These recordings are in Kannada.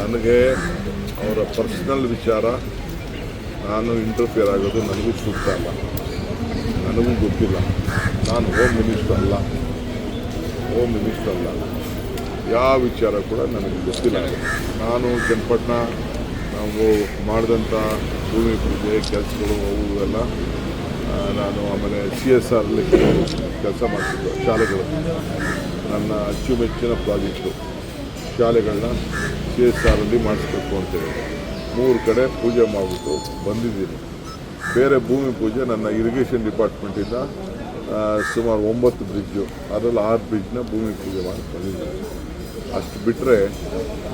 ನನಗೆ ಅವರ ಪರ್ಸನಲ್ ವಿಚಾರ ನಾನು ಇಂಟರ್ಫಿಯರ್ ಆಗೋದು ನನಗೂ ಸೂಕ್ತ ಅಲ್ಲ, ನನಗೂ ಗೊತ್ತಿಲ್ಲ. ನಾನು ಹೋಮ್ ಮಿನಿಸ್ಟರ್ ಅಲ್ಲ, ಯಾವ ವಿಚಾರ ಕೂಡ ನನಗೆ ಗೊತ್ತಿಲ್ಲ. ನಾನು ಚನ್ನಪಟ್ಟಣ ನಾವು ಮಾಡಿದಂಥ ಭೂಮಿ ಪೂಜೆ ಕೆಲಸಗಳು ಅವು ಎಲ್ಲ ನಾನು ಆಮೇಲೆ CSR ಕೆಲಸ ಮಾಡ್ತಿದ್ದೆ. ಶಾಲೆಗಳು ನನ್ನ ಅಚ್ಚುಮೆಚ್ಚಿನ ಪ್ರಾಜೆಕ್ಟು ಶಾಲೆಗಳನ್ನ CSR ಮಾಡಿಸ್ಬೇಕು ಅಂತೇಳಿ 3 ಕಡೆ ಪೂಜೆ ಮಾಡಿಬಿಟ್ಟು ಬಂದಿದ್ದೀನಿ. ಬೇರೆ ಭೂಮಿ ಪೂಜೆ ನನ್ನ ಇರಿಗೇಷನ್ ಡಿಪಾರ್ಟ್ಮೆಂಟಿಂದ ಸುಮಾರು 9 ಬ್ರಿಡ್ಜು, ಅದರಲ್ಲಿ 6 ಬ್ರಿಡ್ಜ್ನ ಭೂಮಿ ಪೂಜೆ ಮಾಡಿ ಬಂದಿದ್ದೀನಿ. ಅಷ್ಟು ಬಿಟ್ಟರೆ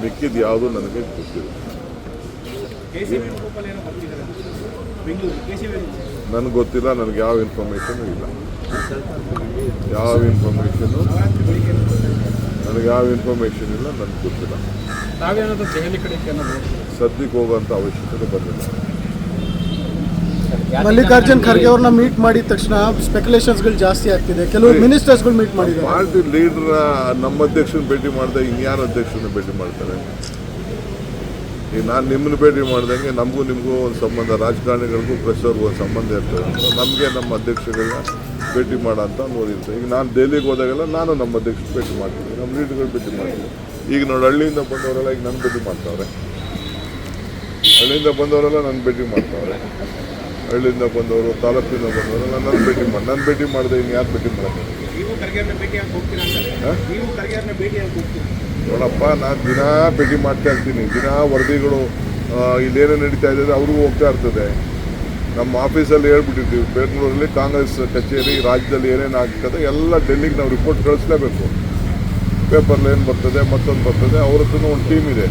ಮಿಕ್ಕಿದ್ದು ಯಾವುದೂ ನನಗೆ ಗೊತ್ತಿಲ್ಲ. ನನಗೆ ಗೊತ್ತಿಲ್ಲ, ನನಗೆ ಯಾವ ಇನ್ಫಾರ್ಮೇಷನು ಇಲ್ಲ. ನನಗೆ ಯಾವ ಇನ್ಫಾರ್ಮೇಷನ್ ಇಲ್ಲ, ನನಗೆ ಗೊತ್ತಿಲ್ಲ. ಸದ್ಯಕ್ಕೆ ಹೋಗೋಂಥ ಅವಶ್ಯಕತೆ ಬಂದಿಲ್ಲ. ಮಲ್ಲಿಕಾರ್ಜುನ್ ಖರ್ಗೆ ಅವ್ರನ್ನ ಮೀಟ್ ಮಾಡಿದ ತಕ್ಷಣ ಸ್ಪೆಕ್ಯುಲೇಷನ್ಸ್ಗಳು ಜಾಸ್ತಿ ಆಗ್ತಿದೆ. ಕೆಲವು ಮಿನಿಸ್ಟರ್ಸ್ಗಳು ಮೀಟ್ ಮಾಡಿದ್ದಾರೆ. ಪಾರ್ಟಿ ಲೀಡರ್ ನಮ್ಮ ಅಧ್ಯಕ್ಷನ ಭೇಟಿ ಮಾಡಿದೆ, ಇನ್ಯಾರು ಅಧ್ಯಕ್ಷನ ಭೇಟಿ ಮಾಡ್ತಾರೆ? ಈಗ ನಾನು ನಿಮ್ಮನ್ನು ಭೇಟಿ ಮಾಡ್ದಂಗೆ ನಮಗೂ ನಿಮಗೂ ಒಂದು ಸಂಬಂಧ, ರಾಜಕಾರಣಿಗಳಿಗೂ ಪ್ರೆಸ್ಸವ್ರಿಗೂ ಒಂದು ಸಂಬಂಧ ಇರ್ತದೆ. ನಮಗೆ ನಮ್ಮ ಅಧ್ಯಕ್ಷಗಳನ್ನ ಭೇಟಿ ಮಾಡೋ ಅಂತ ನೋಡಿರ್ತೇವೆ. ಈಗ ನಾನು ದೆಹಲಿಗೆ ಹೋದಾಗೆಲ್ಲ ನಾನು ನಮ್ಮ ಅಧ್ಯಕ್ಷರು ಭೇಟಿ ಮಾಡ್ತೀನಿ, ನಮ್ಮ ಲೀಡರ್ಗಳು ಭೇಟಿ ಮಾಡ್ತೀನಿ. ಈಗ ನೋಡಿ, ಹಳ್ಳಿಯಿಂದ ಬಂದವರೆಲ್ಲ ಈಗ ನನ್ನ ಭೇಟಿ ಮಾಡ್ತಾವ್ರೆ. ಹಳ್ಳಿಯಿಂದ ಬಂದವರೆಲ್ಲ ನನ್ನ ಭೇಟಿ ಮಾಡ್ತಾವ್ರೆ. ಹಳ್ಳಿಯಿಂದ ಬಂದವರು, ತಾಲೂಕಿಂದ ಬಂದವರೆಲ್ಲ ನನ್ನ ಭೇಟಿ ಮಾಡಿದೆ. ಇನ್ನು ಯಾರು ಭೇಟಿ ಮಾಡೋದು? ನೋಡಪ್ಪ, ನಾನು ದಿನಾ ಭೇಟಿ ಮಾಡ್ತಾ ಇರ್ತೀನಿ. ದಿನಾ ವರದಿಗಳು ಇಲ್ಲೇನೇ ನಡೀತಾ ಇದೆ ಅವ್ರಿಗೂ ಹೋಗ್ತಾ ಇರ್ತದೆ. ನಮ್ಮ ಆಫೀಸಲ್ಲಿ ಹೇಳ್ಬಿಟ್ಟಿರ್ತೀವಿ, ಬೆಂಗಳೂರಲ್ಲಿ ಕಾಂಗ್ರೆಸ್ ಕಚೇರಿ ರಾಜ್ಯದಲ್ಲಿ ಏನೇನು ಆಗ್ತದೆ ಎಲ್ಲ ಡೆಲ್ಲಿಗೆ ನಾವು ರಿಪೋರ್ಟ್ ಕಳಿಸ್ಲೇಬೇಕು. ಪೇಪರ್ಲಿ ಏನು ಬರ್ತದೆ, ಮತ್ತೊಂದು ಬರ್ತದೆ. ಅವ್ರ ಹತ್ರ ಒಂದು ಟೀಮ್ ಇದೆ,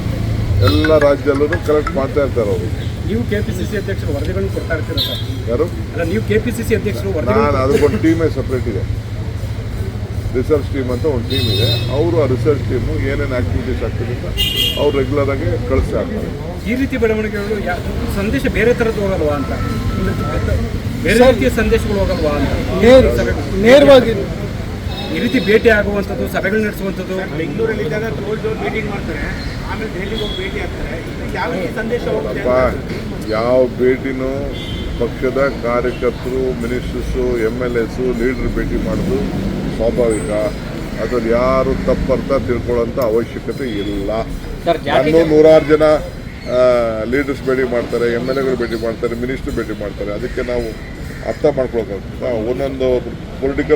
ಎಲ್ಲ ರಾಜ್ಯದಲ್ಲೂ ಕಲೆಕ್ಟ್ ಮಾಡ್ತಾ ಇರ್ತಾರೆ ಅವರು. ನೀವು KPCC ಅಧ್ಯಕ್ಷರು ವರದಿಗಳನ್ನು ಕೊಡ್ತಾ ಇರ್ತೀರಾ ಸರ್? ಯಾರು? ಅಲ್ಲ, ನೀವು KPCC ಅಧ್ಯಕ್ಷರು. ನಾನು ಅದಕ್ಕೊಂದು ಟೀಮೇ ಸಪ್ರೇಟ್ ಇದೆ, ರಿಸರ್ಚ್ ಟೀಮ್ ಅಂತ ಒಂದು ಟೀಮ್ ಇದೆ. ಅವರು ಆ ರಿಸರ್ಚ್ ಟೀಮು ಏನೇನು ಆ್ಯಕ್ಟಿವಿಟೀಸ್ ಆಗ್ತದೆ ಅಂತ ಅವ್ರು ರೆಗ್ಯುಲರಾಗಿ ಕಳಿಸ್ತಾ ಇರ್ತಾರೆ. ಈ ರೀತಿ ಬೆಳವಣಿಗೆಗಳು ಸಂದೇಶ ಬೇರೆ ಥರದ್ದು ಹೋಗಲ್ವಾ ಅಂತ, ಬೇರೆ ರೀತಿಯ ಸಂದೇಶಗಳು ಹೋಗಲ್ವಾ ಅಂತ ನೇರವಾಗಿ ಈ ರೀತಿ ಭೇಟಿ ಆಗುವಂಥದ್ದು, ಸಭೆಗಳು ನಡೆಸುವಂಥದ್ದು. ಬೆಂಗಳೂರಲ್ಲಿ ಇದ್ದಾಗ ಮೀಟಿಂಗ್ ಮಾಡ್ತಾರೆ, ಆಮೇಲೆ ದೆಹಲಿಗೆ ಹೋಗಿ ಭೇಟಿ ಆಗ್ತಾರೆ. ಯಾವ ಸಂದೇಶ ಹೋಗುತ್ತೆ? ಯಾವ ಭೇಟಿನೂ ಪಕ್ಷದ ಕಾರ್ಯಕರ್ತರು, ಮಿನಿಸ್ಟರ್ಸು, MLAs, ಲೀಡರ್ ಭೇಟಿ ಮಾಡೋದು ಸ್ವಾಭಾವಿಕ. ಅದ್ರಲ್ಲಿ ಯಾರು ತಪ್ಪರ್ಥ ತಿಳ್ಕೊಳ್ಳೋಂಥ ಅವಶ್ಯಕತೆ ಇಲ್ಲ. ನಾನು 100 ಜನ ಲೀಡರ್ಸ್ ಭೇಟಿ ಮಾಡ್ತಾರೆ, MLAಗಳು ಭೇಟಿ ಮಾಡ್ತಾರೆ, ಮಿನಿಸ್ಟರ್ ಭೇಟಿ ಮಾಡ್ತಾರೆ. ಅದಕ್ಕೆ ನಾವು ಅರ್ಥ ಮಾಡ್ಕೊಳಕ್ಕಾಗ್ತದೆ. ಒಂದೊಂದು ಪೊಲಿಟಿಕಲ್